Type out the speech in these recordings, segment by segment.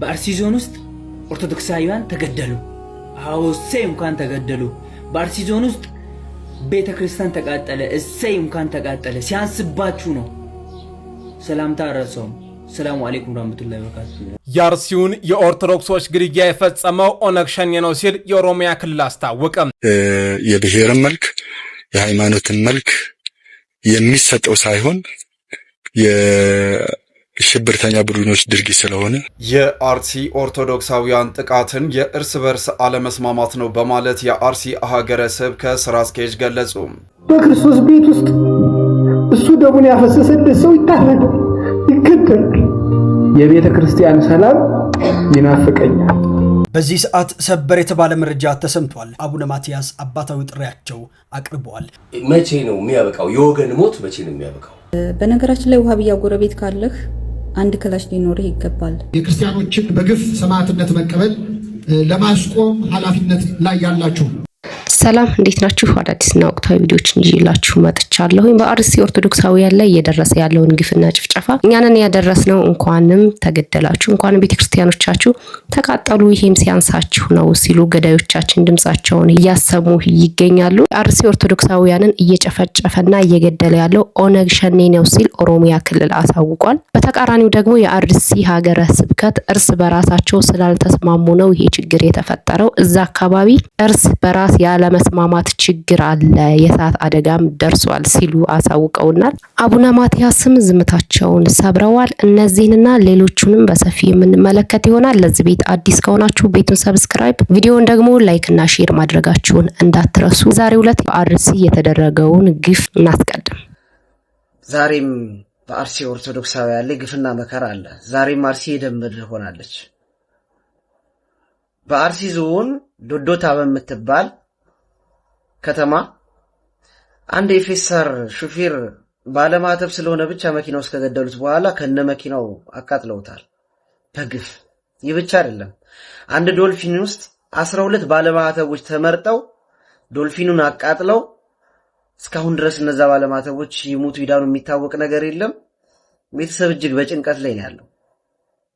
በአርሲ ዞን ውስጥ ኦርቶዶክሳውያን ተገደሉ። አዎ እሰይ እንኳን ተገደሉ። በአርሲ ዞን ውስጥ ቤተክርስቲያን ተቃጠለ። እሰይ እንኳን ተቃጠለ። ሲያንስባችሁ ነው። ሰላምታ ረሰውም። ሰላም አለይኩም ወራህመቱላሂ ወበረካቱ። የአርሲውን የኦርቶዶክሶች ግድያ የፈጸመው ኦነግ ሸኔ ነው ሲል የኦሮሚያ ክልል አስታወቀ። የብሔርን መልክ የሃይማኖትን መልክ የሚሰጠው ሳይሆን የሽብርተኛ ቡድኖች ድርጊት ስለሆነ የአርሲ ኦርቶዶክሳውያን ጥቃትን የእርስ በርስ አለመስማማት ነው በማለት የአርሲ ሀገረ ስብከት ስራ አስኪያጅ ገለጹ። በክርስቶስ ቤት ውስጥ እሱ ደሙን ያፈሰሰለት ሰው ይታረድ ይከተል። የቤተ ክርስቲያን ሰላም ይናፍቀኛል። በዚህ ሰዓት ሰበር የተባለ መረጃ ተሰምቷል። አቡነ ማቲያስ አባታዊ ጥሪያቸው አቅርበዋል። መቼ ነው የሚያበቃው? የወገን ሞት መቼ ነው የሚያበቃው? በነገራችን ላይ ውሃብያ ጎረቤት ካለህ አንድ ክላሽ ሊኖርህ ይገባል። የክርስቲያኖችን በግፍ ሰማዕትነት መቀበል ለማስቆም ኃላፊነት ላይ ያላችሁ ሰላም እንዴት ናችሁ? አዳዲስና ወቅታዊ ቪዲዮችን ይዤላችሁ መጥቻለሁ። በአርሲ ኦርቶዶክሳውያን ላይ እየደረሰ ያለውን ግፍና ጭፍጨፋ እኛንን ያደረስነው፣ እንኳንም ተገደላችሁ፣ እንኳንም ቤተክርስቲያኖቻችሁ ተቃጠሉ፣ ይሄም ሲያንሳችሁ ነው ሲሉ ገዳዮቻችን ድምጻቸውን እያሰሙ ይገኛሉ። አርሲ ኦርቶዶክሳውያንን እየጨፈጨፈና እየገደለ ያለው ኦነግ ሸኔ ነው ሲል ኦሮሚያ ክልል አሳውቋል። በተቃራኒው ደግሞ የአርሲ ሀገረ ስብከት እርስ በራሳቸው ስላልተስማሙ ነው ይሄ ችግር የተፈጠረው፣ እዛ አካባቢ እርስ በራስ ያለ መስማማት ችግር አለ፣ የእሳት አደጋም ደርሷል ሲሉ አሳውቀውናል። አቡነ ማቲያስም ዝምታቸውን ሰብረዋል። እነዚህንና ሌሎቹንም በሰፊ የምንመለከት ይሆናል። ለዚህ ቤት አዲስ ከሆናችሁ ቤቱን ሰብስክራይብ፣ ቪዲዮውን ደግሞ ላይክ እና ሼር ማድረጋችሁን እንዳትረሱ። ዛሬው ዕለት በአርሲ የተደረገውን ግፍ እናስቀድም። ዛሬም በአርሲ ኦርቶዶክሳውያን ላይ ግፍና መከራ አለ። ዛሬም አርሲ የደም ምድር ሆናለች። በአርሲ ዞን ዶዶታ በምትባል ከተማ አንድ የፌሰር ሹፌር ባለማተብ ስለሆነ ብቻ መኪናው ውስጥ ከገደሉት በኋላ ከነ መኪናው አቃጥለውታል በግፍ። ይህ ብቻ አይደለም። አንድ ዶልፊን ውስጥ 12 ባለማተቦች ተመርጠው ዶልፊኑን አቃጥለው እስካሁን ድረስ እነዛ ባለማተቦች ይሙቱ ይዳኑ የሚታወቅ ነገር የለም። ቤተሰብ እጅግ በጭንቀት ላይ ነው ያለው።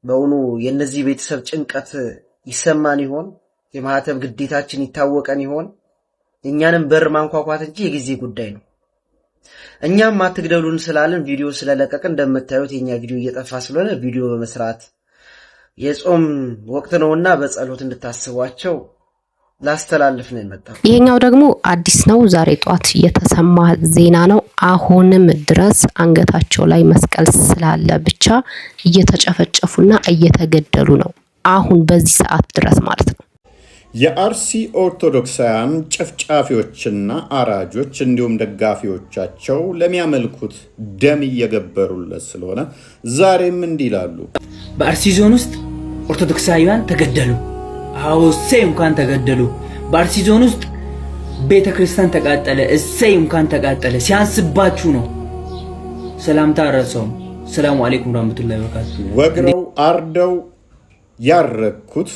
በእውኑ የነዚህ ቤተሰብ ጭንቀት ይሰማን ይሆን? የማህተብ ግዴታችን ይታወቀን ይሆን? እኛንም በር ማንኳኳት እንጂ የጊዜ ጉዳይ ነው። እኛም አትግደሉን ስላልን ቪዲዮ ስለለቀቅን እንደምታዩት የኛ ቪዲዮ እየጠፋ ስለሆነ ቪዲዮ በመስራት የጾም ወቅት ነውና በጸሎት እንድታስቧቸው ላስተላልፍ ነው የመጣው። ይሄኛው ደግሞ አዲስ ነው፣ ዛሬ ጧት የተሰማ ዜና ነው። አሁንም ድረስ አንገታቸው ላይ መስቀል ስላለ ብቻ እየተጨፈጨፉና እየተገደሉ ነው። አሁን በዚህ ሰዓት ድረስ ማለት ነው። የአርሲ ኦርቶዶክሳውያን ጨፍጫፊዎችና አራጆች እንዲሁም ደጋፊዎቻቸው ለሚያመልኩት ደም እየገበሩለት ስለሆነ ዛሬም እንዲህ ይላሉ። በአርሲ ዞን ውስጥ ኦርቶዶክሳውያን ተገደሉ። አዎ እሰይ እንኳን ተገደሉ። በአርሲ ዞን ውስጥ ቤተክርስቲያን ተቃጠለ። እሰይ እንኳን ተቃጠለ። ሲያንስባችሁ ነው። ሰላምታ ረሰውም። ሰላም አለይኩም ወራህመቱላሂ ወበረካቱ። ወግረው አርደው ያረኩት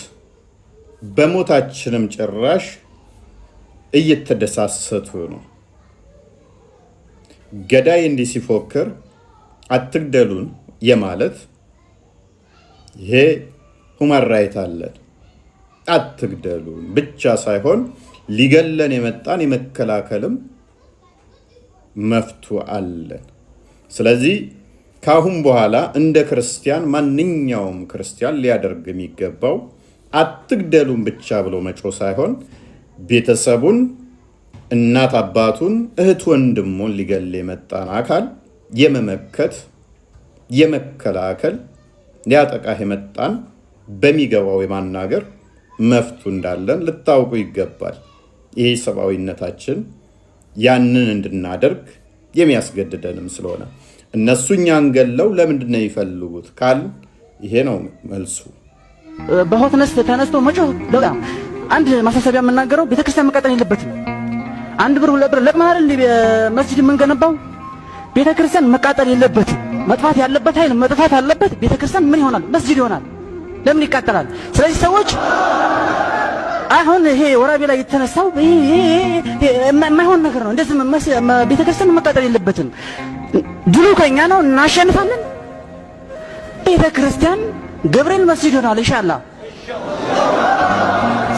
በሞታችንም ጭራሽ እየተደሳሰቱ ነው። ገዳይ እንዲህ ሲፎክር አትግደሉን የማለት ይሄ ሁማን ራይት አለን። አትግደሉን ብቻ ሳይሆን ሊገለን የመጣን የመከላከልም መፍቱ አለን። ስለዚህ ካሁን በኋላ እንደ ክርስቲያን ማንኛውም ክርስቲያን ሊያደርግ የሚገባው አትግደሉን ብቻ ብሎ መጮ ሳይሆን ቤተሰቡን፣ እናት አባቱን፣ እህት ወንድሙን ሊገል የመጣን አካል የመመከት የመከላከል ሊያጠቃህ የመጣን በሚገባው የማናገር መፍቱ እንዳለን ልታውቁ ይገባል። ይህ ሰብአዊነታችን ያንን እንድናደርግ የሚያስገድደንም ስለሆነ እነሱ እኛን ገለው ለምንድን ነው ይፈልጉት ካል ይሄ ነው መልሱ። በሆትነስ ተነስቶ መጮህ ለውጣ አንድ ማሳሰቢያ የምናገረው ቤተክርስቲያን መቃጠል የለበትም። አንድ ብር ሁለት ብር ለቅመናል እንዴ መስጂድ የምንገነባው? ቤተክርስቲያን መቃጠል የለበትም። መጥፋት ያለበት ኃይል መጥፋት አለበት። ቤተክርስቲያን ምን ይሆናል? መስጂድ ይሆናል። ለምን ይቃጠላል? ስለዚህ ሰዎች አሁን ይሄ ወራቤ ላይ የተነሳው የማይሆን ነገር ነው። እንደዚህ ቤተክርስቲያን መቃጠል የለበትም። ድሉ ከኛ ነው፣ እናሸንፋለን። ቤተክርስቲያን ገብርኤል መስጂድ ሆኗል ኢንሻአላህ።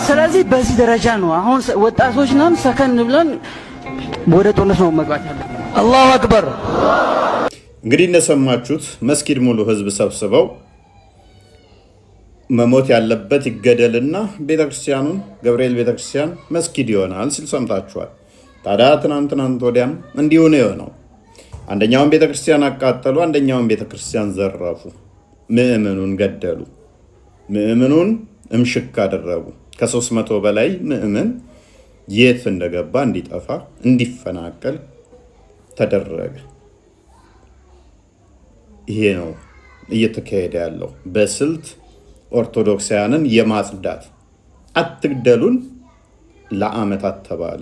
ስለዚህ በዚህ ደረጃ ነው አሁን ወጣቶች ነን ሰከን ብለን ወደ ጦርነት ነው መግባት ያለብን። አላሁ አክበር። እንግዲህ እንደሰማችሁት መስጊድ ሙሉ ህዝብ ሰብስበው መሞት ያለበት ይገደልና ቤተክርስቲያኑን ገብርኤል ቤተክርስቲያን መስጊድ ይሆናል ሲል ሰምታችኋል። ታዲያ ትናንት ወዲያም እንዲሁ ነው የሆነው። አንደኛውን ቤተክርስቲያን አቃጠሉ፣ አንደኛውን ቤተክርስቲያን ዘረፉ፣ ምእመኑን ገደሉ፣ ምእመኑን እምሽክ አደረጉ። ከ300 በላይ ምእመን የት እንደገባ እንዲጠፋ እንዲፈናቀል ተደረገ። ይሄ ነው እየተካሄደ ያለው በስልት ኦርቶዶክሳውያንን የማጽዳት። አትግደሉን ለዓመታት ተባለ።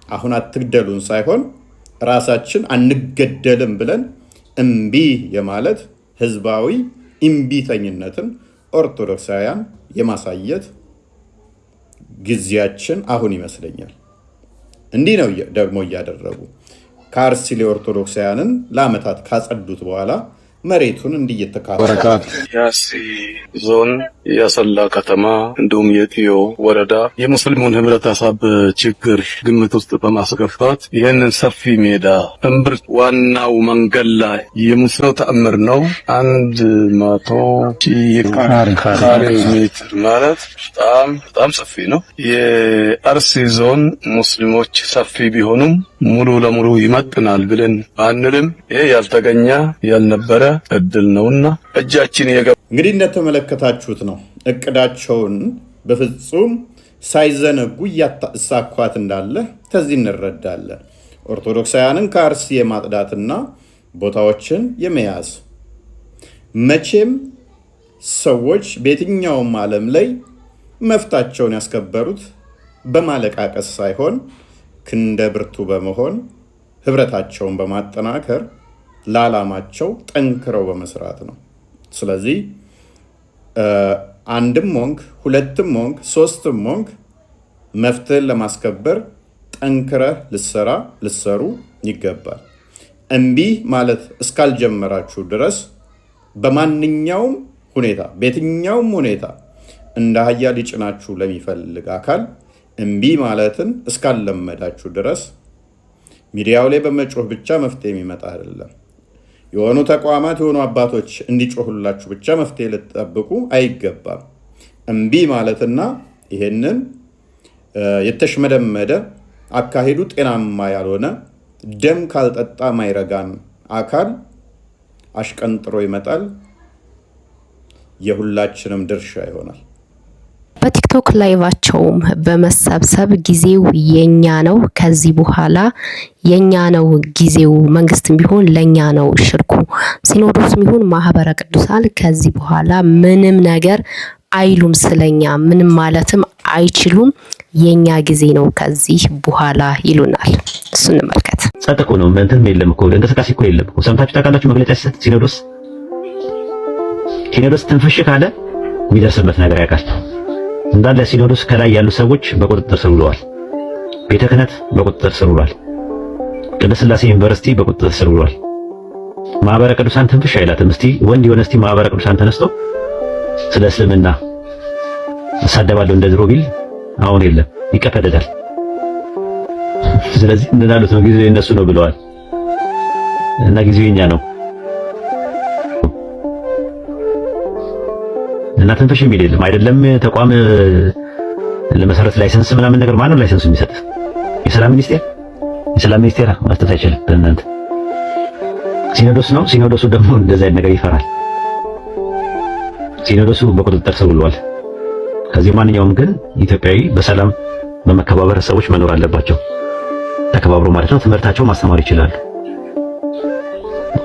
አሁን አትግደሉን ሳይሆን ራሳችን አንገደልም ብለን እምቢ የማለት ህዝባዊ እምቢተኝነትን ኦርቶዶክሳውያን የማሳየት ጊዜያችን አሁን ይመስለኛል። እንዲህ ነው ደግሞ እያደረጉ ከአርሲ ኦርቶዶክሳውያንን ለዓመታት ካጸዱት በኋላ መሬቱን እንዲየተካፈለ የአርሲ ዞን የአሰላ ከተማ እንዲሁም የቲዮ ወረዳ የሙስሊሙን ህብረተሰብ ችግር ግምት ውስጥ በማስገባት ይህንን ሰፊ ሜዳ እምብርት ዋናው መንገድ ላይ የሙስሊሙ ተአምር ነው። 100 ካሬ ሜትር ማለት በጣም ሰፊ ነው። የአርሲ ዞን ሙስሊሞች ሰፊ ቢሆኑም ሙሉ ለሙሉ ይመጥናል ብለን አንልም። ይሄ ያልተገኘ ያልነበረ እድል ነውና እጃችን የገባ እንግዲህ እንደተመለከታችሁት ነው። እቅዳቸውን በፍጹም ሳይዘነጉ እያሳኳት እንዳለ ከዚህ እንረዳለን። ኦርቶዶክሳውያንን ከአርሲ የማጥዳትና ቦታዎችን የመያዝ መቼም ሰዎች በየትኛውም ዓለም ላይ መፍታቸውን ያስከበሩት በማለቃቀስ ሳይሆን ክንደ ብርቱ በመሆን ህብረታቸውን በማጠናከር ለዓላማቸው ጠንክረው በመስራት ነው። ስለዚህ አንድም ሞንክ ሁለትም ሞንክ ሶስትም ሞንክ መፍትሄን ለማስከበር ጠንክረህ ልሰሩ ይገባል። እምቢ ማለት እስካልጀመራችሁ ድረስ በማንኛውም ሁኔታ በየትኛውም ሁኔታ እንደ አህያ ሊጭናችሁ ለሚፈልግ አካል እምቢ ማለትን እስካልለመዳችሁ ድረስ ሚዲያው ላይ በመጮህ ብቻ መፍትሄ የሚመጣ አይደለም። የሆኑ ተቋማት የሆኑ አባቶች እንዲጮሁላችሁ ብቻ መፍትሄ ልትጠብቁ አይገባም። እምቢ ማለትና ይሄንን የተሽመደመደ አካሄዱ ጤናማ ያልሆነ ደም ካልጠጣ ማይረጋን አካል አሽቀንጥሮ ይመጣል። የሁላችንም ድርሻ ይሆናል። በቲክቶክ ላይቫቸውም በመሰብሰብ ጊዜው የኛ ነው፣ ከዚህ በኋላ የኛ ነው ጊዜው፣ መንግስትም ቢሆን ለኛ ነው ሽርኩ፣ ሲኖዶስም ቢሆን ማህበረ ቅዱሳን ከዚህ በኋላ ምንም ነገር አይሉም፣ ስለኛ ምንም ማለትም አይችሉም፣ የኛ ጊዜ ነው ከዚህ በኋላ ይሉናል። እሱ እንመልከት። ጸጥ እኮ ነው፣ እንትን የለም እኮ እንቅስቃሴ እኮ የለም እኮ። ሰምታችሁ ታውቃላችሁ? መግለጫ ሲሰጥ ሲኖዶስ ትንፍሽ ካለ የሚደርስበት ነገር ያውቃል። እንዳለ ሲኖዶስ ከላይ ያሉ ሰዎች በቁጥጥር ስር ውለዋል። ቤተ ክህነት በቁጥጥር ስር ውሏል። ቅድስት ሥላሴ ዩኒቨርሲቲ በቁጥጥር ስር ውሏል። ማህበረ ቅዱሳን ትንፍሽ አይላትም። እስቲ ወንድ የሆነ እስቲ ማህበረ ቅዱሳን ተነስቶ ስለ እስልምና እሳደባለሁ እንደ ድሮ ቢል አሁን የለም፣ ይቀፈደዳል። ስለዚህ እንዳሉት ነው፣ ጊዜው የነሱ ነው ብለዋል እና ጊዜው የኛ ነው እና ትንፍሽ የሚል የለም። አይደለም ተቋም ለመሰረት ላይሰንስ ምናምን ነገር ማነው ላይሰንስ የሚሰጥ? የሰላም ሚኒስቴር መስጠት አይችልም። በእናንተ ሲኖዶስ ነው። ሲኖዶሱ ደግሞ እንደዛ አይነት ነገር ይፈራል። ሲኖዶሱ በቁጥጥር ስር ውሏል። ከዚህ ማንኛውም ግን ኢትዮጵያዊ በሰላም በመከባበር ሰዎች መኖር አለባቸው። ተከባብሮ ማለት ነው። ትምህርታቸው ማስተማር ይችላሉ።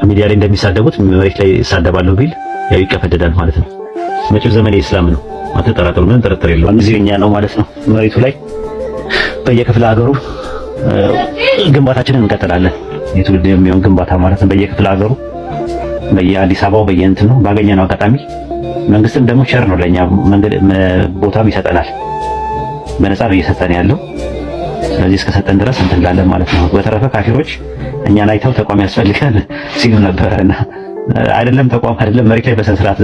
ሚዲያ ላይ እንደሚሳደቡት መሬት ላይ ይሳደባለሁ ቢል ያው ይቀፈደዳል ማለት ነው። መጪው ዘመን የእስላም ነው፣ አትጠራጠሩ፣ ምንም ጥርጥር የለውም። ጊዜው የኛ ነው ማለት ነው። መሬቱ ላይ በየክፍለ ሀገሩ ግንባታችንን እንቀጥላለን። የትውልድ የሚሆን ግንባታ ማለት ነው። በየክፍለ ሀገሩ በየአዲስ አበባው በየእንትኑ ባገኘነው አጋጣሚ መንግስትም ደግሞ ቸር ነው ለኛ መንገድ ቦታም ይሰጠናል። በነፃ ነው እየሰጠን ያለው። ስለዚህ እስከሰጠን ድረስ እንትን እንላለን ማለት ነው። በተረፈ ካፊሮች እኛን አይተው ተቋም ያስፈልጋል ሲሉ ነበርና አይደለም ተቋም አይደለም መሬት ላይ በስነ ስርዓት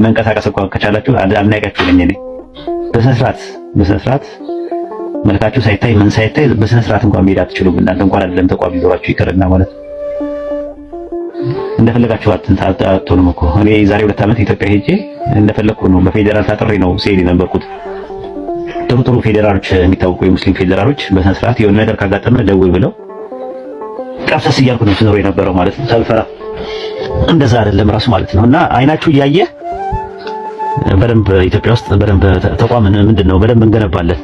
መንቀሳቀስ እንኳን ከቻላችሁ አልናይቃችሁ ነኝ እኔ በስነ ስርዓት መልካችሁ ሳይታይ ምን ሳይታይ በስነ ስርዓት እንኳን መሄድ አትችሉም። እናንተ እንኳን አይደለም ተቋም ሊኖራችሁ ይቀርና ማለት እንደፈለጋችሁ አትሆኑም እኮ። እኔ ዛሬ 2 ዓመት ኢትዮጵያ ሄጄ እንደፈለኩ ነው በፌደራል ታጥሬ ነው ሲሄድ የነበርኩት። ጥሩ ፌደራሎች የሚታወቁ የሙስሊም ፌደራሎች በስነ ስርዓት የሆነ ነገር ካጋጠመ ደውል ብለው ቀፍሰስ እያልኩ ነው ስኖር የነበረው ማለት ነው ሳልፈራ። እንደዛ አይደለም ራሱ ማለት ነው። እና አይናችሁ እያየ በደንብ ኢትዮጵያ ውስጥ በደንብ ተቋም ምንድነው በደንብ እንገነባለን።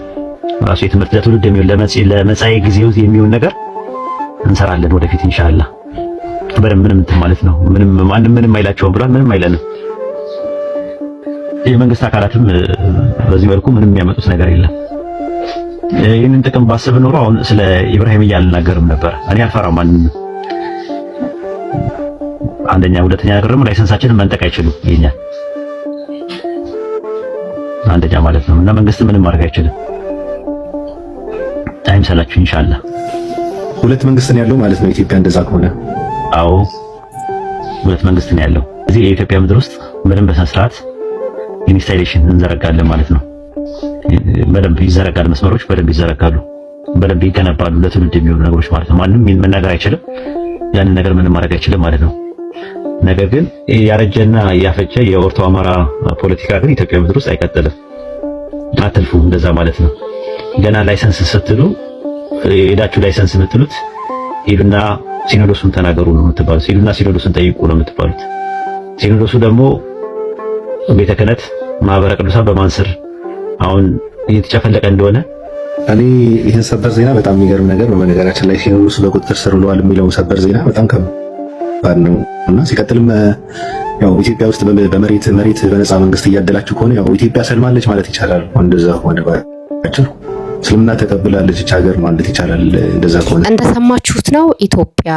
ራሱ የትምህርት ለትውልድ የሚሆን ለመጻኤ ጊዜው የሚሆን ነገር እንሰራለን ወደፊት ኢንሻአላህ። በደንብ ምንም እንትን ማለት ነው። ምንም አይላቸውም ብሏል። ምንም አይለንም። የመንግስት አካላትም በዚህ መልኩ ምንም የሚያመጡት ነገር የለም። ይህንን ጥቅም ባስብ ኖሮ አሁን ስለ ኢብራሂም አልናገርም ነበር። እኔ አልፈራም ማንንም። አንደኛ፣ ሁለተኛ ነገር ደግሞ ላይሰንሳችንን መንጠቅ አይችሉም የኛ አንደኛ ማለት ነው። እና መንግስት ምንም ማድረግ አይችልም። አይምሰላችሁ ኢንሻአላህ። 2 መንግስት ነው ያለው ማለት ነው ኢትዮጵያ እንደዛ ከሆነ። አዎ 2 መንግስት ነው ያለው። እዚህ የኢትዮጵያ ምድር ውስጥ በደንብ በስነ ስርዓት ኢንስታሌሽን እንዘረጋለን ማለት ነው። በደንብ ይዘረጋል፣ መስመሮች በደንብ ይዘረጋሉ፣ በደንብ ይገነባሉ ለትውልድ የሚሆኑ ነገሮች ማለት ነው። ማንም መናገር አይችልም፣ ያንን ነገር ምንም ማድረግ አይችልም ማለት ነው። ነገር ግን ያረጀና ያፈጀ የኦርቶ አማራ ፖለቲካ ግን ኢትዮጵያ ምድር ውስጥ አይቀጥልም። አትልፉ እንደዛ ማለት ነው። ገና ላይሰንስ ስትሉ ሄዳችሁ ላይሰንስ የምትሉት ሄዱና ሲኖዶሱን ተናገሩ ነው የምትባሉት። ሄዱና ሲኖዶሱን ጠይቁ ነው የምትባሉት። ሲኖዶሱ ደግሞ ቤተ ክህነት ማህበረ ቅዱሳን በማን ስር አሁን እየተጨፈለቀ እንደሆነ እኔ ይህን ሰበር ዜና በጣም የሚገርም ነገር ነው። በነገራችን ላይ ሲኖዶሱ በቁጥጥር ስር ውለዋል የሚለው ሰበር ዜና በጣም ከባድ ነው እና ሲቀጥልም ያው ኢትዮጵያ ውስጥ በመሬት በነፃ መንግስት እያደላችሁ ከሆነ ያው ኢትዮጵያ ሰልማለች ማለት ይቻላል። እንደዛ ሆነ ባጭሩ እስልምና ተቀብላለች እች ሀገር ማለት ይቻላል። እንደዛ ከሆነ እንደሰማችሁት ነው። ኢትዮጵያ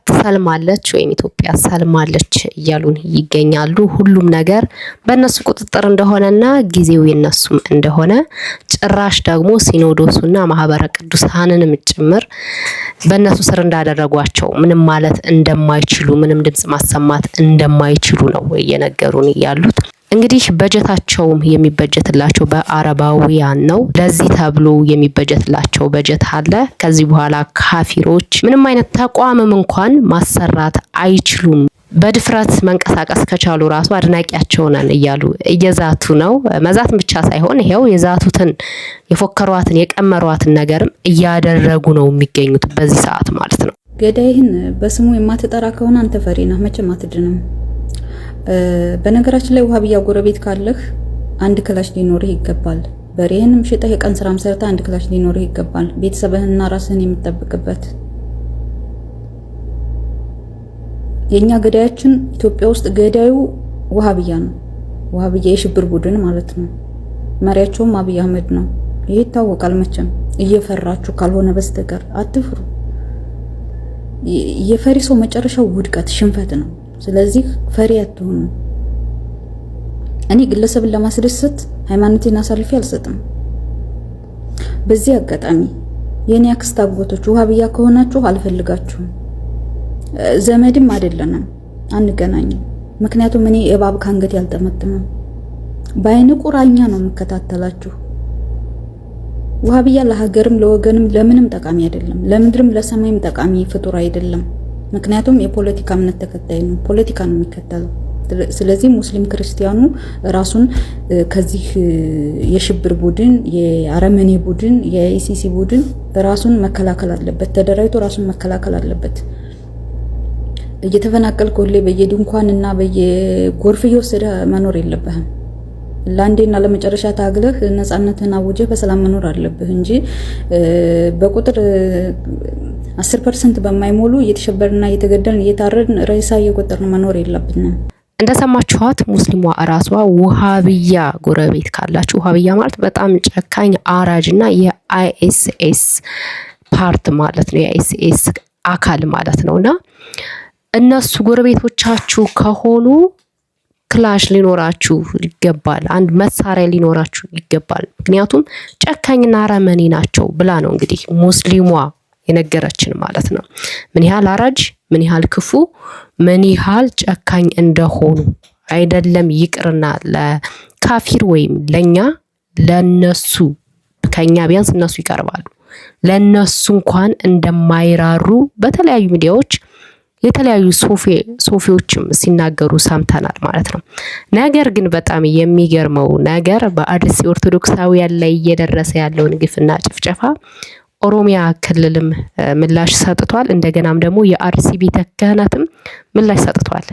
ትሰልማለች ወይም ኢትዮጵያ ሰልማለች እያሉን ይገኛሉ። ሁሉም ነገር በእነሱ ቁጥጥር እንደሆነና ጊዜው የነሱም እንደሆነ ጭራሽ ደግሞ ሲኖዶሱና ማህበረ ቅዱሳንንም ጭምር በእነሱ ስር እንዳደረጓቸው ምንም ማለት እንደማይችሉ ምንም ድምጽ ማሰማት እንደማይችሉ ነው እየነገሩን ያሉት። እንግዲህ በጀታቸውም የሚበጀትላቸው በአረባውያን ነው። ለዚህ ተብሎ የሚበጀትላቸው በጀት አለ። ከዚህ በኋላ ካፊሮች ምንም አይነት ተቋምም እንኳን ማሰራት አይችሉም። በድፍረት መንቀሳቀስ ከቻሉ ራሱ አድናቂያቸው ነን እያሉ እየዛቱ ነው። መዛትን ብቻ ሳይሆን ይሄው የዛቱትን የፎከሯትን የቀመሯትን ነገርም እያደረጉ ነው የሚገኙት በዚህ ሰዓት ማለት ነው። ገዳይህን በስሙ የማትጠራ ከሆነ አንተ ፈሪ ነህ፣ መቼም አትድንም። በነገራችን ላይ ውሃብያ ጎረቤት ካለህ አንድ ክላሽ ሊኖርህ ይገባል። በሬህንም ሽጠህ የቀን ስራም ሰርተህ አንድ ክላሽ ሊኖርህ ይገባል። ቤተሰብህንና ራስህን የምትጠብቅበት። የኛ ገዳያችን ኢትዮጵያ ውስጥ ገዳዩ ውሃብያ ነው። ውሃብያ የሽብር ቡድን ማለት ነው። መሪያቸውም አብይ አህመድ ነው። ይሄ ይታወቃል። መቼም እየፈራችሁ ካልሆነ በስተቀር አትፍሩ። የፈሪ ሰው መጨረሻው ውድቀት፣ ሽንፈት ነው። ስለዚህ ፈሪ አትሆኑ። እኔ ግለሰብን ለማስደሰት ሃይማኖቴን አሳልፌ አልሰጥም። በዚህ አጋጣሚ የኔ አክስት አጎቶች ውሃብያ ከሆናችሁ አልፈልጋችሁም። ዘመድም አይደለንም፣ አንገናኝም። ምክንያቱም እኔ እባብ ካንገት ያልጠመጥመም በአይነ ቁራኛ ነው የምከታተላችሁ። ውሃብያ ለሀገርም ለወገንም ለምንም ጠቃሚ አይደለም። ለምድርም ለሰማይም ጠቃሚ ፍጡር አይደለም። ምክንያቱም የፖለቲካ እምነት ተከታይ ነው፣ ፖለቲካ ነው የሚከተለው። ስለዚህ ሙስሊም ክርስቲያኑ ራሱን ከዚህ የሽብር ቡድን፣ የአረመኔ ቡድን፣ የኢሲሲ ቡድን ራሱን መከላከል አለበት። ተደራጅቶ ራሱን መከላከል አለበት። እየተፈናቀልክ ሁሌ በየድንኳንና በየጎርፍ እየወሰደ መኖር የለብህም። ለአንዴና ለመጨረሻ ታግለህ ነፃነትን አውጀህ በሰላም መኖር አለብህ እንጂ በቁጥር 10% በማይሞሉ እየተሸበርና እየተገደልን እየታረድን ሬሳ እየቆጠርን መኖር የለብንም። እንደሰማችኋት ሙስሊሟ ራሷ ውሃብያ ጎረቤት ካላችሁ፣ ውሃብያ ማለት በጣም ጨካኝ አራጅና የአይኤስኤስ ፓርት ማለት ነው፣ የአይኤስኤስ አካል ማለት ነውና እነሱ ጎረቤቶቻችሁ ከሆኑ ክላሽ ሊኖራችሁ ይገባል፣ አንድ መሳሪያ ሊኖራችሁ ይገባል። ምክንያቱም ጨካኝና አረመኔ ናቸው ብላ ነው እንግዲህ ሙስሊሟ የነገረችን ማለት ነው። ምን ያህል አራጅ ምን ያህል ክፉ ምን ያህል ጨካኝ እንደሆኑ አይደለም ይቅርና ለካፊር ወይም ለነሱ ከኛ ቢያንስ እነሱ ይቀርባሉ ለነሱ እንኳን እንደማይራሩ በተለያዩ ሚዲያዎች የተለያዩ ሶፊዎችም ሲናገሩ ሰምተናል ማለት ነው። ነገር ግን በጣም የሚገርመው ነገር በአርሲ ኦርቶዶክሳውያን ላይ እየደረሰ ያለውን ግፍና ጭፍጨፋ ኦሮሚያ ክልልም ምላሽ ሰጥቷል። እንደገናም ደግሞ የአርሲ ቤተ ክህነትም ምላሽ ሰጥቷል።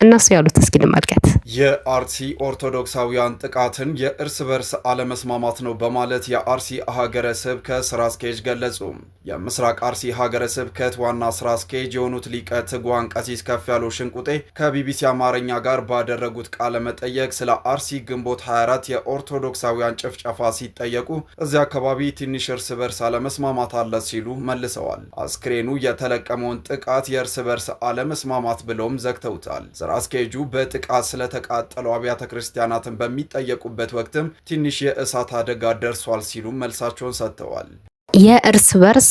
እነሱ ያሉት እስኪ እንመልከት። የአርሲ ኦርቶዶክሳውያን ጥቃትን የእርስ በርስ አለመስማማት ነው በማለት የአርሲ ሀገረ ስብከት ስራ አስኪያጅ ገለጹ። የምስራቅ አርሲ ሀገረ ስብከት ዋና ስራ አስኪያጅ የሆኑት ሊቀ ትጉሃን ቀሲስ ከፍያለው ሽንቁጤ ከቢቢሲ አማርኛ ጋር ባደረጉት ቃለ መጠየቅ ስለ አርሲ ግንቦት 24 የኦርቶዶክሳውያን ጭፍጨፋ ሲጠየቁ እዚያ አካባቢ ትንሽ እርስ በርስ አለመስማማት አለ ሲሉ መልሰዋል። አስክሬኑ የተለቀመውን ጥቃት የእርስ በርስ አለመስማማት ብለውም ዘግተውታል። ስራ አስኪያጁ በጥቃት ስለተቃጠሉ አብያተ ክርስቲያናትን በሚጠየቁበት ወቅትም ትንሽ የእሳት አደጋ ደርሷል ሲሉ መልሳቸውን ሰጥተዋል። የእርስ በርስ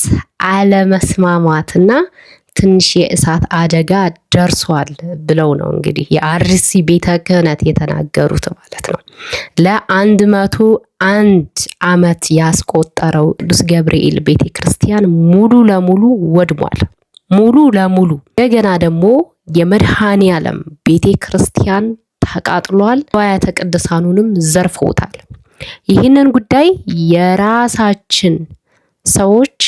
አለመስማማትና ትንሽ የእሳት አደጋ ደርሷል ብለው ነው እንግዲህ የአርሲ ቤተ ክህነት የተናገሩት ማለት ነው። ለ101 ዓመት ያስቆጠረው ቅዱስ ገብርኤል ቤተ ክርስቲያን ሙሉ ለሙሉ ወድሟል። ሙሉ ለሙሉ እንደገና ደግሞ የመድኃኔ ዓለም ቤተ ክርስቲያን ተቃጥሏል። አብያተ ቅዱሳኑንም ዘርፈውታል። ይህንን ጉዳይ የራሳችን ሰዎች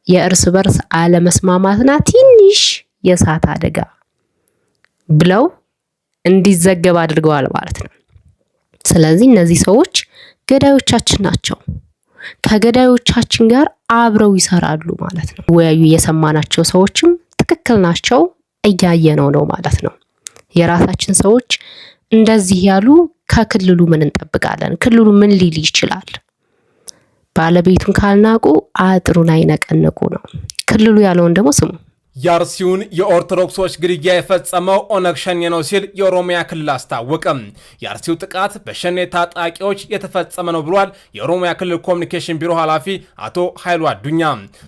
የእርስ በርስ አለመስማማትና ትንሽ የእሳት አደጋ ብለው እንዲዘገብ አድርገዋል ማለት ነው። ስለዚህ እነዚህ ሰዎች ገዳዮቻችን ናቸው። ከገዳዮቻችን ጋር አብረው ይሰራሉ ማለት ነው። ወያዩ የሰማናቸው ሰዎችም ትክክል ናቸው፣ እያየነው ነው ማለት ነው። የራሳችን ሰዎች እንደዚህ ያሉ ከክልሉ ምን እንጠብቃለን? ክልሉ ምን ሊል ይችላል? ባለቤቱን ካልናቁ አጥሩን አይነቀንቁ ነው። ክልሉ ያለውን ደግሞ ስሙ። የአርሲውን የኦርቶዶክሶች ግድያ የፈጸመው ኦነግ ሸኔ ነው ሲል የኦሮሚያ ክልል አስታወቀም። የአርሲው ጥቃት በሸኔ ታጣቂዎች የተፈጸመ ነው ብሏል የኦሮሚያ ክልል ኮሚኒኬሽን ቢሮ ኃላፊ አቶ ኃይሉ አዱኛ።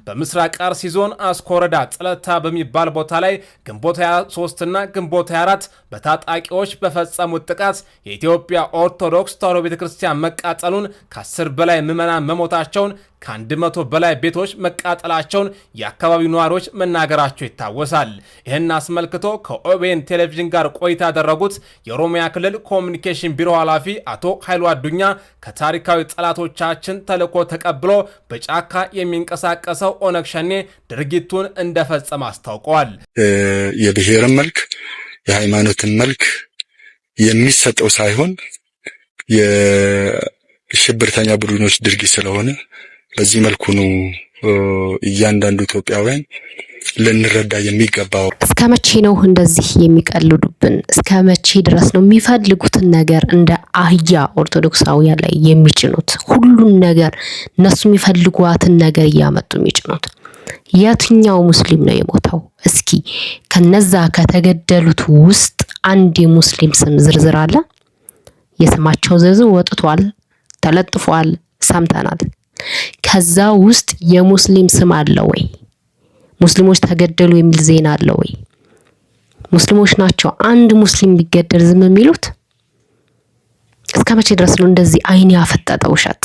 በምስራቅ አርሲ ዞን አስኮ ወረዳ ጽለታ በሚባል ቦታ ላይ ግንቦት 23 እና ግንቦት 24 በታጣቂዎች በፈጸሙት ጥቃት የኢትዮጵያ ኦርቶዶክስ ተዋሕዶ ቤተክርስቲያን መቃጠሉን ከ10 በላይ ምዕመናን መሞታቸውን ከ100 በላይ ቤቶች መቃጠላቸውን የአካባቢው ነዋሪዎች መናገራቸው ይታወሳል። ይህን አስመልክቶ ከኦቤን ቴሌቪዥን ጋር ቆይታ ያደረጉት የኦሮሚያ ክልል ኮሚኒኬሽን ቢሮ ኃላፊ አቶ ኃይሉ አዱኛ ከታሪካዊ ጠላቶቻችን ተልዕኮ ተቀብሎ በጫካ የሚንቀሳቀሰው ኦነግ ሸኔ ድርጊቱን እንደፈጸመ አስታውቀዋል። የብሔርን መልክ የሃይማኖትን መልክ የሚሰጠው ሳይሆን የሽብርተኛ ቡድኖች ድርጊት ስለሆነ በዚህ መልኩ ነው እያንዳንዱ ኢትዮጵያውያን ልንረዳ የሚገባው። እስከ መቼ ነው እንደዚህ የሚቀልዱብን? እስከ መቼ ድረስ ነው የሚፈልጉትን ነገር እንደ አህያ ኦርቶዶክሳውያን ላይ የሚጭኑት? ሁሉን ነገር እነሱ የሚፈልጓትን ነገር እያመጡ የሚጭኑት። የትኛው ሙስሊም ነው የሞተው? እስኪ ከነዛ ከተገደሉት ውስጥ አንድ የሙስሊም ስም ዝርዝር አለ? የስማቸው ዝርዝር ወጥቷል፣ ተለጥፏል፣ ሰምተናል። ከዛ ውስጥ የሙስሊም ስም አለ ወይ? ሙስሊሞች ተገደሉ የሚል ዜና አለ ወይ? ሙስሊሞች ናቸው አንድ ሙስሊም ቢገደል ዝም የሚሉት? እስከ መቼ ድረስ ነው እንደዚህ አይን ያፈጠጠ ውሸት?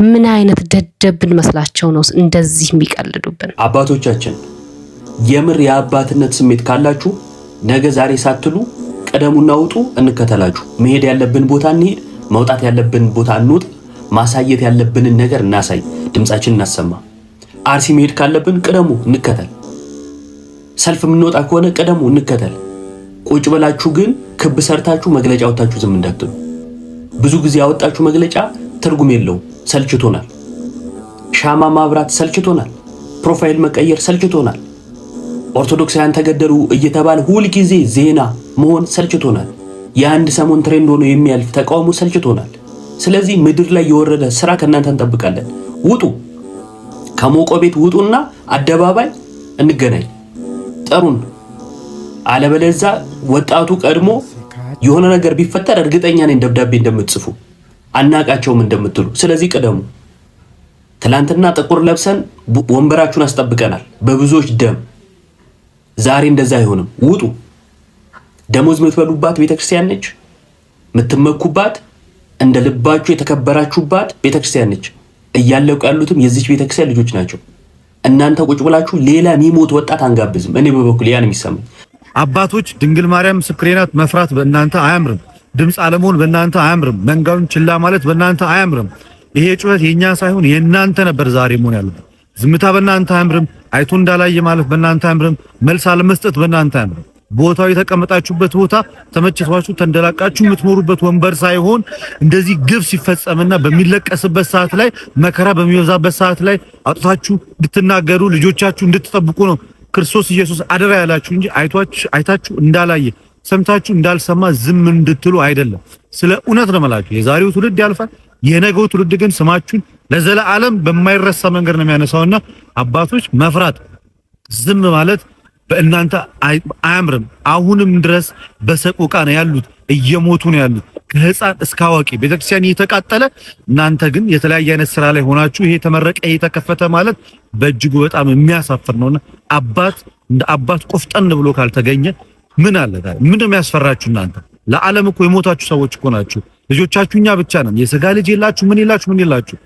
ምን አይነት ደደብን መስላቸው ነው እንደዚህ የሚቀልዱብን? አባቶቻችን የምር የአባትነት ስሜት ካላችሁ ነገ ዛሬ ሳትሉ ቀደሙና ውጡ፣ እንከተላችሁ። መሄድ ያለብን ቦታ እንሄድ፣ መውጣት ያለብን ቦታ እንውጥ፣ ማሳየት ያለብንን ነገር እናሳይ፣ ድምጻችን እናሰማ። አርሲ መሄድ ካለብን ቀደሙ እንከተል። ሰልፍ የምንወጣ ከሆነ ቀደሙ እንከተል። ቁጭ ብላችሁ ግን ክብ ሰርታችሁ መግለጫ ወጣችሁ ዝም እንዳትሉ። ብዙ ጊዜ ያወጣችሁ መግለጫ ትርጉም የለውም፣ ሰልችቶናል። ሻማ ማብራት ሰልችቶናል። ፕሮፋይል መቀየር ሰልችቶናል። ኦርቶዶክሳውያን ተገደሉ እየተባለ ሁል ጊዜ ዜና መሆን ሰልችቶናል። የአንድ ሰሞን ትሬንድ ሆኖ የሚያልፍ ተቃውሞ ሰልችቶናል። ስለዚህ ምድር ላይ የወረደ ስራ ከእናንተ እንጠብቃለን። ውጡ፣ ከሞቆ ቤት ውጡና አደባባይ እንገናኝ፣ ጠሩን። አለበለዚያ ወጣቱ ቀድሞ የሆነ ነገር ቢፈጠር እርግጠኛ ነኝ ደብዳቤ እንደምትጽፉ አናቃቸውም እንደምትሉ። ስለዚህ ቀደሙ። ትላንትና ጥቁር ለብሰን ወንበራችሁን አስጠብቀናል በብዙዎች ደም። ዛሬ እንደዛ አይሆንም። ውጡ። ደሞዝ የምትበሉባት ቤተክርስቲያን ነች። የምትመኩባት እንደ ልባችሁ የተከበራችሁባት ቤተክርስቲያን ነች። እያለቁ ያሉትም የዚች ቤተክርስቲያን ልጆች ናቸው። እናንተ ቁጭ ብላችሁ ሌላ የሚሞት ወጣት አንጋብዝም። እኔ በበኩል ያን የሚሰማኝ አባቶች ድንግል ማርያም ምስክሬ ናት መፍራት በእናንተ አያምርም። ድምፅ አለመሆን በእናንተ አያምርም። መንጋውን ችላ ማለት በእናንተ አያምርም። ይሄ ጩኸት የኛ ሳይሆን የእናንተ ነበር ዛሬ መሆን ያለበት። ዝምታ በእናንተ አያምርም። አይቶ እንዳላየ ማለት በእናንተ አያምርም። መልስ አለመስጠት በእናንተ አያምርም። ቦታው የተቀመጣችሁበት ቦታ ተመችቷችሁ ተንደላቃችሁ የምትኖሩበት ወንበር ሳይሆን እንደዚህ ግፍ ሲፈጸምና በሚለቀስበት ሰዓት ላይ መከራ በሚበዛበት ሰዓት ላይ አጥታችሁ እንድትናገሩ ልጆቻችሁ እንድትጠብቁ ነው ክርስቶስ ኢየሱስ አደራ ያላችሁ እንጂ አይታችሁ እንዳላየ ሰምታችሁ እንዳልሰማ ዝም እንድትሉ አይደለም። ስለ እውነት ነው የምላችሁ። የዛሬው ትውልድ ያልፋል። የነገው ትውልድ ግን ስማችሁን ለዘላለም በማይረሳ መንገድ ነው የሚያነሳውና አባቶች መፍራት ዝም ማለት በእናንተ አያምርም። አሁንም ድረስ በሰቆቃ ነው ያሉት፣ እየሞቱ ነው ያሉት ከህፃን እስከ አዋቂ። ቤተክርስቲያን እየተቃጠለ እናንተ ግን የተለያየ አይነት ስራ ላይ ሆናችሁ ይሄ ተመረቀ ይሄ ተከፈተ ማለት በእጅጉ በጣም የሚያሳፍር ነውና አባት እንደ አባት ቆፍጠን ብሎ ካልተገኘ ምን አለ ታዲያ? ምን የሚያስፈራችሁ እናንተ? ለዓለም እኮ የሞታችሁ ሰዎች እኮ ናችሁ። ልጆቻችሁ እኛ ብቻ ነን። የሥጋ ልጅ የላችሁ ምን የላችሁ።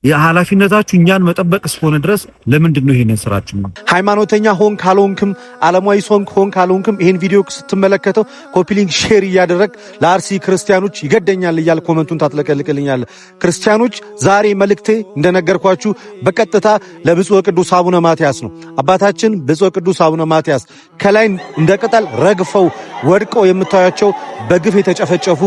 የኃላፊነታችሁ እኛን መጠበቅ እስከሆነ ድረስ ለምንድን ነው ይሄንን ስራችሁ? ሃይማኖተኛ ሆን ካልሆንክም ዓለማዊ ሆን ካልሆንክም ይሄን ቪዲዮ ስትመለከተው ኮፒ ሊንክ ሼር እያደረግ ለአርሲ ክርስቲያኖች ይገደኛል እያል ኮመንቱን ታጥለቀልቅልኛል። ክርስቲያኖች ዛሬ መልእክቴ እንደነገርኳችሁ በቀጥታ ለብፁዕ ቅዱስ አቡነ ማትያስ ነው። አባታችን ብፁዕ ቅዱስ አቡነ ማትያስ ከላይ እንደ ቅጠል ረግፈው ወድቀው የምታዩቸው በግፍ የተጨፈጨፉ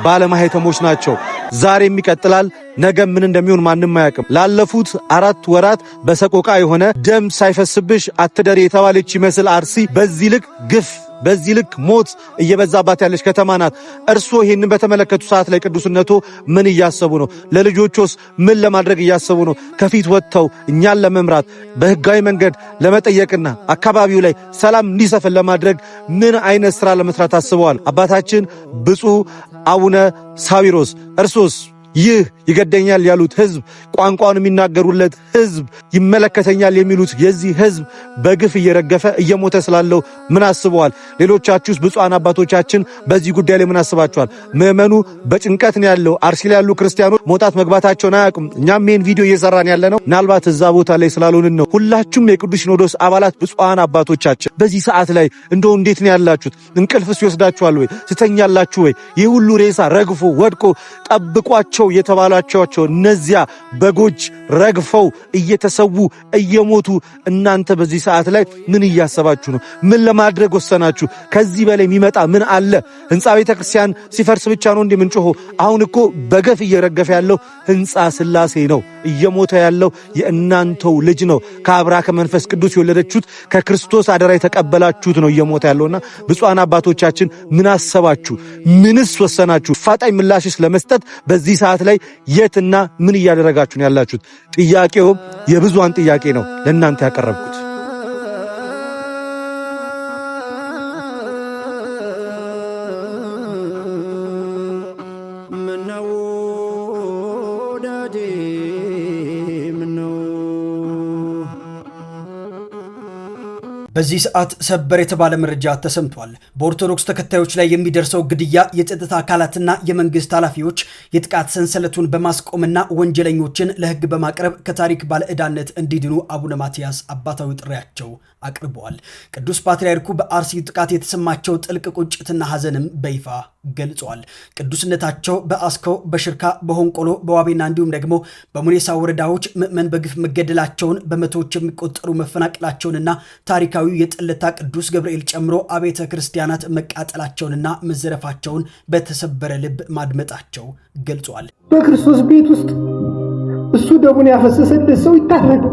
ባለማህተሞች ናቸው። ዛሬም ይቀጥላል። ነገ ምን እንደሚሆን ማንም አያውቅም። ላለፉት 4 ወራት በሰቆቃ የሆነ ደም ሳይፈስብሽ አትደር የተባለች ይመስል አርሲ በዚህ ልክ ግፍ በዚህ ልክ ሞት እየበዛባት ያለች ከተማ ናት። እርስዎ ይህንን በተመለከቱ ሰዓት ላይ ቅዱስነቶ ምን እያሰቡ ነው? ለልጆቹስ ምን ለማድረግ እያሰቡ ነው? ከፊት ወጥተው እኛን ለመምራት በህጋዊ መንገድ ለመጠየቅና አካባቢው ላይ ሰላም እንዲሰፍን ለማድረግ ምን አይነት ስራ ለመስራት አስበዋል? አባታችን ብፁዕ አቡነ ሳዊሮስ እርሶስ ይህ ይገደኛል ያሉት ህዝብ፣ ቋንቋውን የሚናገሩለት ህዝብ፣ ይመለከተኛል የሚሉት የዚህ ህዝብ በግፍ እየረገፈ እየሞተ ስላለው ምን አስበዋል? ሌሎቻችሁስ ብፁዓን አባቶቻችን በዚህ ጉዳይ ላይ ምን አስባችኋል? ምዕመኑ በጭንቀት ነው ያለው። አርሲ ላይ ያሉ ክርስቲያኖች መውጣት መግባታቸውን አያውቁም። እኛም ይህን ቪዲዮ እየሰራን ያለ ነው ምናልባት እዛ ቦታ ላይ ስላልሆንን ነው። ሁላችሁም የቅዱስ ሲኖዶስ አባላት ብፁዓን አባቶቻችን በዚህ ሰዓት ላይ እንደው እንዴት ነው ያላችሁት? እንቅልፍስ ይወስዳችኋል ወይ? ስተኛላችሁ ወይ? ይህ ሁሉ ሬሳ ረግፎ ወድቆ ጠብቋቸው የተባላቸው እነዚያ በጎች ረግፈው እየተሰዉ እየሞቱ እናንተ በዚህ ሰዓት ላይ ምን እያሰባችሁ ነው? ምን ለማድረግ ወሰናችሁ? ከዚህ በላይ የሚመጣ ምን አለ? ህንጻ ቤተክርስቲያን ሲፈርስ ብቻ ነው እንደምንጮሆ? አሁን እኮ በገፍ እየረገፈ ያለው ህንጻ ስላሴ ነው። እየሞተ ያለው የእናንተው ልጅ ነው። ከአብራከ መንፈስ ቅዱስ የወለደችሁት ከክርስቶስ አደራ የተቀበላችሁት ነው እየሞተ ያለውና ብፁዓን አባቶቻችን ምን አሰባችሁ? ምንስ ወሰናችሁ? ፋጣኝ ምላሽስ ለመስጠት በዚህ ሰዓት ላይ የትና ምን እያደረጋችሁ ነው ያላችሁት? ጥያቄው የብዙሃን ጥያቄ ነው ለእናንተ ያቀረብኩት። በዚህ ሰዓት ሰበር የተባለ መረጃ ተሰምቷል። በኦርቶዶክስ ተከታዮች ላይ የሚደርሰው ግድያ የጸጥታ አካላትና የመንግስት ኃላፊዎች የጥቃት ሰንሰለቱን በማስቆምና ወንጀለኞችን ለህግ በማቅረብ ከታሪክ ባለዕዳነት እንዲድኑ አቡነ ማትያስ አባታዊ ጥሪያቸው አቅርበዋል። ቅዱስ ፓትርያርኩ በአርሲ ጥቃት የተሰማቸው ጥልቅ ቁጭትና ሐዘንም በይፋ ገልጸዋል። ቅዱስነታቸው በአስኮ፣ በሽርካ፣ በሆንቆሎ፣ በዋቤና እንዲሁም ደግሞ በሙኔሳ ወረዳዎች ምዕመን በግፍ መገደላቸውን፣ በመቶዎች የሚቆጠሩ መፈናቀላቸውንና ታሪካዊ የጠለታ ቅዱስ ገብርኤል ጨምሮ አብያተ ክርስቲያናት መቃጠላቸውንና መዘረፋቸውን በተሰበረ ልብ ማድመጣቸው ገልጸዋል። በክርስቶስ ቤት ውስጥ እሱ ደሙን ያፈሰሰለት ሰው ይታረዳል፣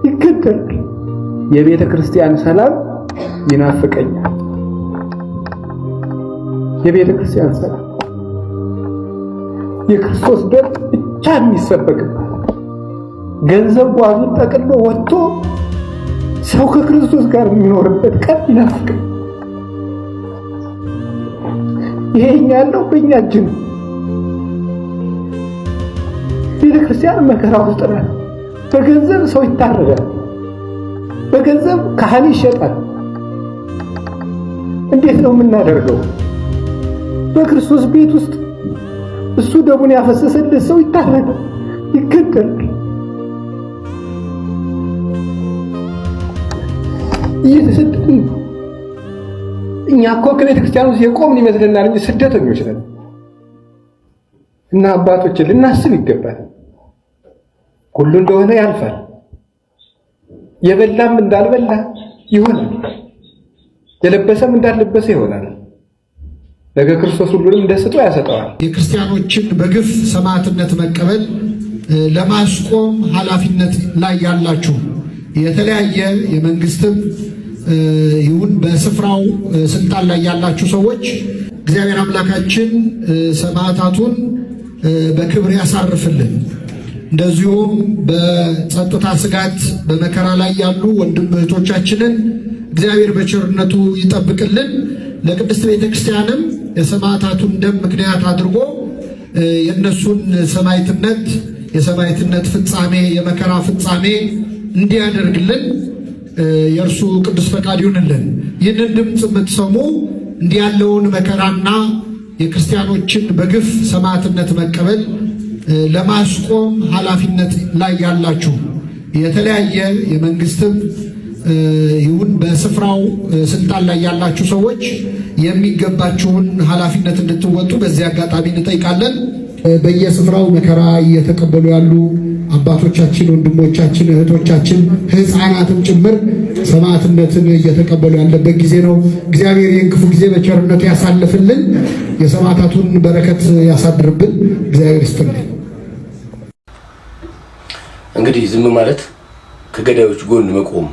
ይገደላል። የቤተ ክርስቲያን ሰላም ይናፍቀኛል። የቤተ ክርስቲያን ሰላም የክርስቶስ ደም ብቻ የሚሰበክባት ገንዘብ ጓዙን ጠቅሎ ወጥቶ ሰው ከክርስቶስ ጋር የሚኖርበት ቀን ይናፍቀኛል። ይሄኛ ያለው በእኛ እጅ ነው። ቤተ ክርስቲያን መከራ ውስጥ ናት። በገንዘብ ሰው ይታረዳል። በገንዘብ ካህን ይሸጣል። እንዴት ነው የምናደርገው? በክርስቶስ ቤት ውስጥ እሱ ደሙን ያፈሰሰለት ሰው ይታረዳል፣ ይገደላል። እየተሰደድን እኛ እኮ ከቤተ ክርስቲያን ውስጥ የቆምን ይመስለናል እንጂ ስደተኞች ነን። እና አባቶችን ልናስብ ይገባል። ሁሉ እንደሆነ ያልፋል። የበላም እንዳልበላ ይሆናል፣ የለበሰም እንዳልለበሰ ይሆናል። ነገ ክርስቶስ ሁሉንም ደስቶ ያሰጠዋል። የክርስቲያኖችን በግፍ ሰማዕትነት መቀበል ለማስቆም ኃላፊነት ላይ ያላችሁ የተለያየ የመንግስትም ይሁን በስፍራው ስልጣን ላይ ያላችሁ ሰዎች እግዚአብሔር አምላካችን ሰማዕታቱን በክብር ያሳርፍልን። እንደዚሁም በጸጥታ ስጋት በመከራ ላይ ያሉ ወንድም እህቶቻችንን እግዚአብሔር በቸርነቱ ይጠብቅልን። ለቅድስት ቤተክርስቲያንም የሰማዕታቱን ደም ምክንያት አድርጎ የእነሱን ሰማዕትነት የሰማዕትነት ፍጻሜ የመከራ ፍጻሜ እንዲያደርግልን የእርሱ ቅዱስ ፈቃድ ይሁንልን። ይህንን ድምፅ የምትሰሙ እንዲህ ያለውን መከራና የክርስቲያኖችን በግፍ ሰማዕትነት መቀበል ለማስቆም ኃላፊነት ላይ ያላችሁ የተለያየ የመንግስትም ይሁን በስፍራው ስልጣን ላይ ያላችሁ ሰዎች የሚገባችሁን ኃላፊነት እንድትወጡ በዚህ አጋጣሚ እንጠይቃለን። በየስፍራው መከራ እየተቀበሉ ያሉ አባቶቻችን፣ ወንድሞቻችን፣ እህቶቻችን፣ ሕፃናትም ጭምር ሰማዕትነትን እየተቀበሉ ያለበት ጊዜ ነው። እግዚአብሔር ይህን ክፉ ጊዜ በቸርነቱ ያሳልፍልን፣ የሰማዕታቱን በረከት ያሳድርብን። እግዚአብሔር ይስጥልን። እንግዲህ ዝም ማለት ከገዳዮች ጎን መቆም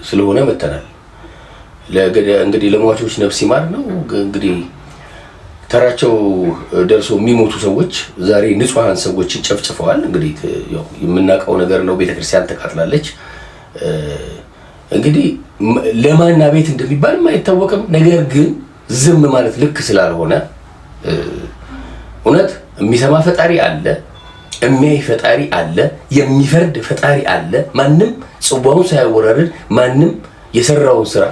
ስለሆነ መተናል። እንግዲህ ለሟቾች ነፍስ ይማር ነው። እንግዲህ ተራቸው ደርሶ የሚሞቱ ሰዎች ዛሬ ንጹሃን ሰዎችን ጨፍጭፈዋል። እንግዲህ ያው የምናውቀው ነገር ነው። ቤተክርስቲያን ተቃጥላለች። እንግዲህ ለማና ቤት እንደሚባል አይታወቅም። ነገር ግን ዝም ማለት ልክ ስላልሆነ እውነት የሚሰማ ፈጣሪ አለ፣ የሚያይ ፈጣሪ አለ፣ የሚፈርድ ፈጣሪ አለ። ማንም ጽዋውን ሳያወራርድ ማንም የሰራውን ስራ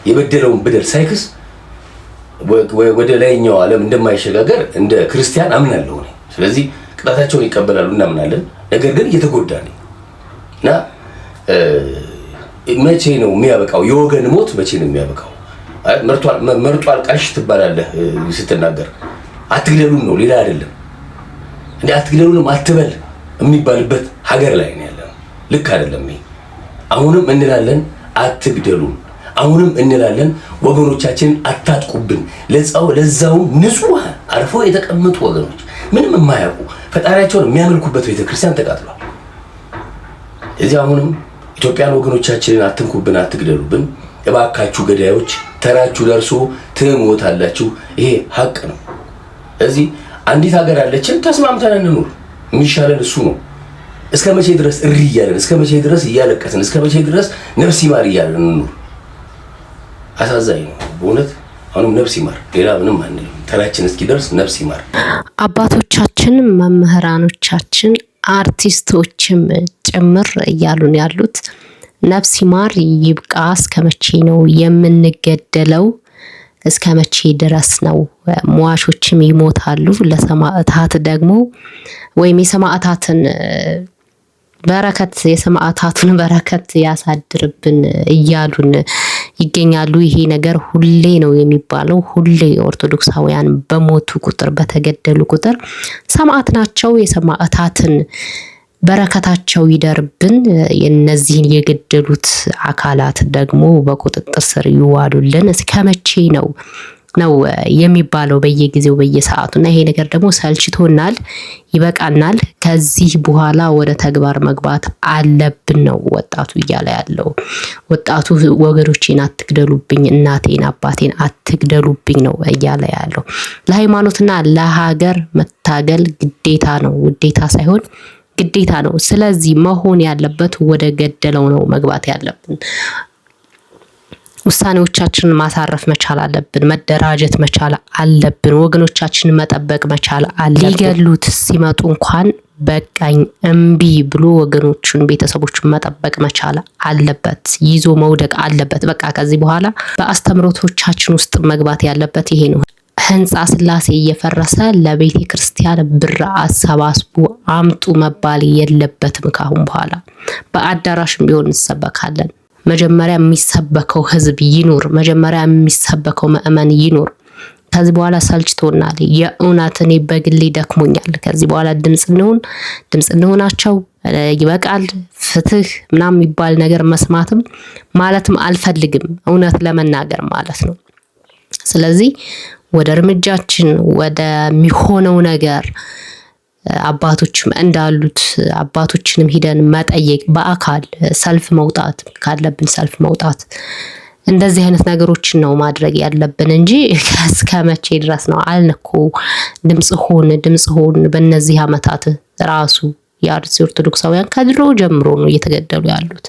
የበደለውን በደል ሳይክስ ወደ ላይኛው ዓለም እንደማይሸጋገር እንደ ክርስቲያን አምናለሁ። ስለዚህ ቅጣታቸውን ይቀበላሉ እናምናለን። ነገር ግን እየተጎዳ ነው እና መቼ ነው የሚያበቃው? የወገን ሞት መቼ ነው የሚያበቃው? መርጧል ቃሽ ትባላለህ ስትናገር። አትግደሉን ነው ሌላ አይደለም። እንደ አትግደሉንም አትበል የሚባልበት ሀገር ላይ ነው ያለው። ልክ አይደለም። አሁንም እንላለን አትግደሉን፣ አሁንም እንላለን ወገኖቻችንን አታጥቁብን። ለዛውም ንጹህ አርፎ የተቀመጡ ወገኖች ምንም የማያውቁ ፈጣሪያቸውን የሚያመልኩበት ቤተክርስቲያን ተቃጥሏል። እዚህ አሁንም ኢትዮጵያን ወገኖቻችንን አትንኩብን፣ አትግደሉብን እባካችሁ ገዳዮች፣ ተራችሁ ደርሶ ትሞታላችሁ። ይሄ ሀቅ ነው። እዚህ አንዲት ሀገር አለችን፣ ተስማምተን እንኑር። የሚሻለን እሱ ነው። እስከ መቼ ድረስ እሪ እያለን፣ እስከ መቼ ድረስ እያለቀስን፣ እስከ መቼ ድረስ ነፍስ ይማር እያለን እንኑር? አሳዛኝ ነው በእውነት። አሁንም ነፍስ ይማር፣ ሌላ ምንም አንልም። ተራችን እስኪደርስ ነፍስ ይማር። አባቶቻችን፣ መምህራኖቻችን፣ አርቲስቶችም ጭምር እያሉን ያሉት ነፍስ ይማር ይብቃ። እስከ መቼ ነው የምንገደለው? እስከ መቼ ድረስ ነው? ሟቾችም ይሞታሉ፣ ለሰማዕታት ደግሞ ወይም የሰማዕታትን በረከት ያሳድርብን እያሉን ይገኛሉ። ይሄ ነገር ሁሌ ነው የሚባለው። ሁሌ ኦርቶዶክሳውያን በሞቱ ቁጥር በተገደሉ ቁጥር ሰማዕት ናቸው። የሰማዕታትን በረከታቸው ይደርብን። የነዚህን የገደሉት አካላት ደግሞ በቁጥጥር ስር ይዋሉልን። እስከ መቼ ነው የሚባለው በየጊዜው በየሰዓቱ? እና ይሄ ነገር ደግሞ ሰልችቶናል፣ ይበቃናል። ከዚህ በኋላ ወደ ተግባር መግባት አለብን ነው ወጣቱ እያለ ያለው። ወጣቱ ወገኖቼን አትግደሉብኝ፣ እናቴን አባቴን አትግደሉብኝ ነው እያለ ያለው። ለሃይማኖትና ለሀገር መታገል ግዴታ ነው፣ ውዴታ ሳይሆን ግዴታ ነው። ስለዚህ መሆን ያለበት ወደ ገደለው ነው መግባት ያለብን። ውሳኔዎቻችንን ማሳረፍ መቻል አለብን። መደራጀት መቻል አለብን። ወገኖቻችንን መጠበቅ መቻል አለብን። ሊገሉት ሲመጡ እንኳን በቃኝ እምቢ ብሎ ወገኖቹን ቤተሰቦቹን መጠበቅ መቻል አለበት። ይዞ መውደቅ አለበት። በቃ ከዚህ በኋላ በአስተምሮቶቻችን ውስጥ መግባት ያለበት ይሄ ነው። ህንፃ ስላሴ እየፈረሰ ለቤተ ክርስቲያን ብር አሰባስቡ አምጡ መባል የለበትም። ካሁን በኋላ በአዳራሽም ቢሆን እንሰበካለን። መጀመሪያ የሚሰበከው ህዝብ ይኑር። መጀመሪያ የሚሰበከው ምእመን ይኑር። ከዚህ በኋላ ሰልችቶናል። የእውነት እኔ በግሌ ደክሞኛል። ከዚህ በኋላ ድምጽ እንሆናቸው ይበቃል። ፍትህ ምናምን የሚባል ነገር መስማትም ማለትም አልፈልግም፣ እውነት ለመናገር ማለት ነው። ስለዚህ ወደ እርምጃችን ወደሚሆነው ነገር አባቶችም እንዳሉት አባቶችንም ሂደን መጠየቅ፣ በአካል ሰልፍ መውጣት ካለብን ሰልፍ መውጣት፣ እንደዚህ አይነት ነገሮችን ነው ማድረግ ያለብን እንጂ እስከ መቼ ድረስ ነው አልነኩ ድምጽ ሆን በእነዚህ አመታት ራሱ የአርሲ ኦርቶዶክሳውያን ከድሮ ጀምሮ ነው እየተገደሉ ያሉት።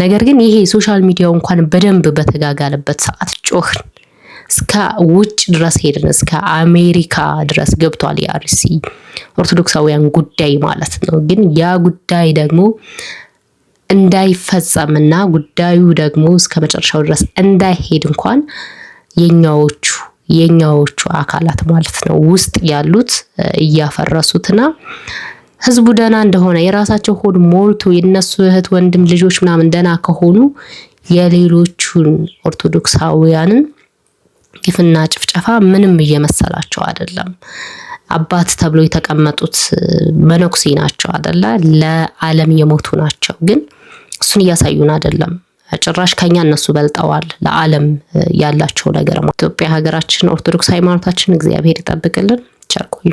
ነገር ግን ይሄ ሶሻል ሚዲያው እንኳን በደንብ በተጋጋለበት ሰዓት ጮህን፣ እስከ ውጭ ድረስ ሄድን፣ እስከ አሜሪካ ድረስ ገብቷል የአርሲ ኦርቶዶክሳውያን ጉዳይ ማለት ነው። ግን ያ ጉዳይ ደግሞ እንዳይፈጸምና ጉዳዩ ደግሞ እስከ መጨረሻው ድረስ እንዳይሄድ እንኳን የኛዎቹ አካላት ማለት ነው ውስጥ ያሉት እያፈረሱትና ህዝቡ ደና እንደሆነ የራሳቸው ሆድ ሞልቶ የነሱ እህት ወንድም ልጆች ምናምን ደና ከሆኑ የሌሎቹን ኦርቶዶክሳውያንን ግፍና ጭፍጨፋ ምንም እየመሰላቸው አይደለም። አባት ተብሎ የተቀመጡት መነኩሴ ናቸው አይደለ? ለዓለም የሞቱ ናቸው። ግን እሱን እያሳዩን አይደለም። ጭራሽ ከኛ እነሱ በልጠዋል። ለዓለም ያላቸው ነገር ኢትዮጵያ ሀገራችን ኦርቶዶክስ ሃይማኖታችን እግዚአብሔር ይጠብቅልን። ቸር ቆዩ።